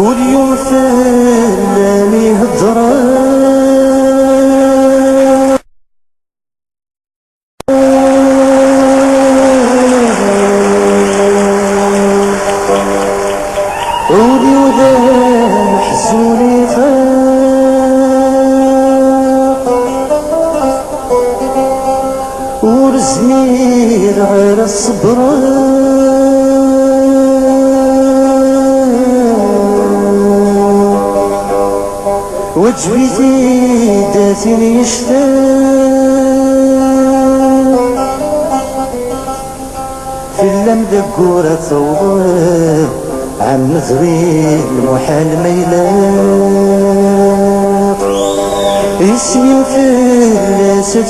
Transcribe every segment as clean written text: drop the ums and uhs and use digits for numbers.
واليوم ثاني هضره عودي وذا محزوني فاق ورزمير غير الصبر وجبيتي داتني يشتاق في اللمدقورة ثوضر عم ذوي المحال ما يلاق اسمي وفلاسة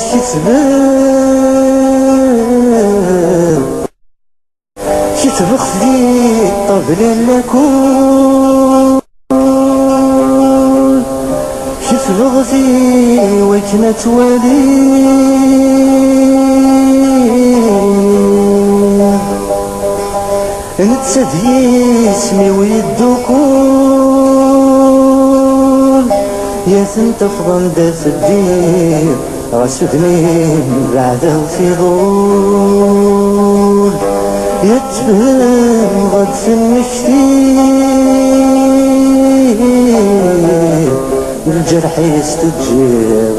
كتبخ في طبل لكون كتبغ في وكنا توالي نتسدي اسمي ويدوكول يا ثنت فضل داس الدين غسدني بعد الفضول يتبهم غد في المكتير الجرح يستجيب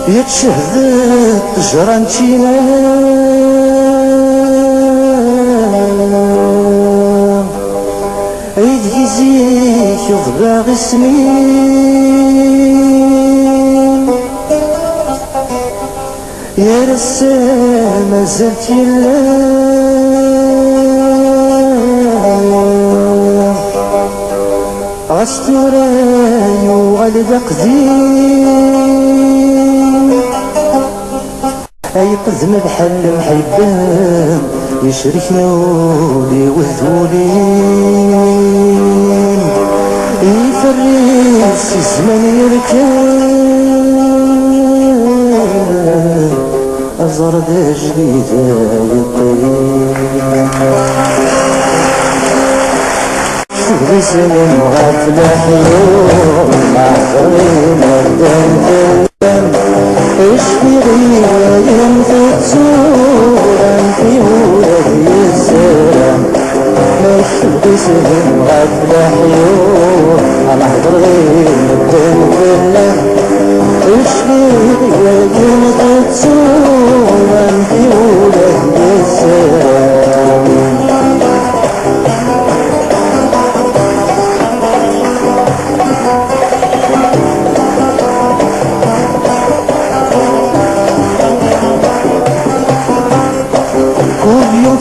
يتشهد جرانتينا عيد يزيك يضبع سنين يا رسام زلت يلا غستوراي وغلد قديم ايقظ مبحل محبان يشركنا ولي وذولين يفرس الزمن يركان أزرد جديدة يطيب شغل سلم غفلة حلوم معذرين الدم اشفي غيايم في تزورا في ولدي السلام شغل سلم غفلة حلوم معذر غير الدم كلام اشفي غيايم في تزورا في ولدي السلام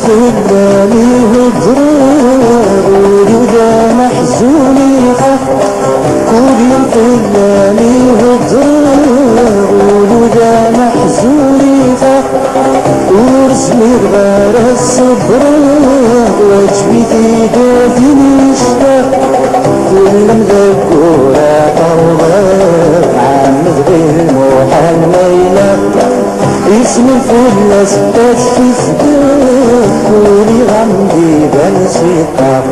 خلاني هضرار وذا محزوني خاف كل يوم خلاني هضرار وذا محزوني خاف ورسمي غير الصبر وجبيتي دافني اشتاق كل مذكورة طوغر عم ذغي المحال ما يلاق اسم الفلاس تتفكر كوني غمدي بنسيطة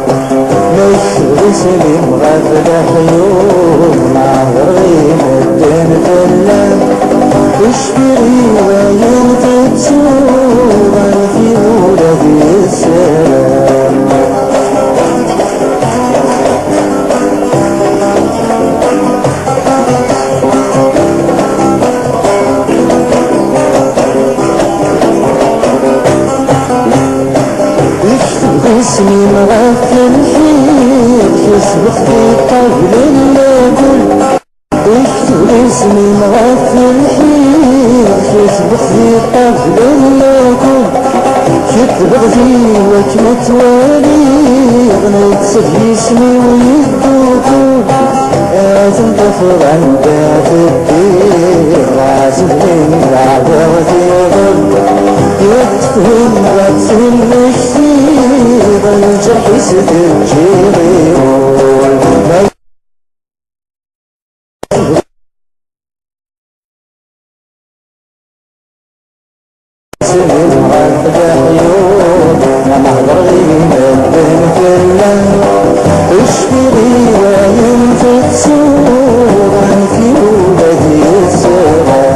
نشر اسمي مغفلة حيوم مع غريم الدين فلان اشتري وين تتسوغا في ولدي السلام اسمي مغفل حيل يسبق في طبل اللاقول اكتب اسمي مغفل حيل يسبق في طبل اللاقول كتبغ في وكما توالي غنيت سفي اسمي ويدوكول لازم تفض عندها في الدير لازم من بعد وتغل يتفهم غتسل الشيء الجرح يستجيب سلم غاد الحيوط يا نهضر غير مدن كله اشتري وين تتصور عنك ولادي الصغار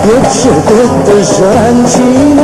يتشد الطجران شي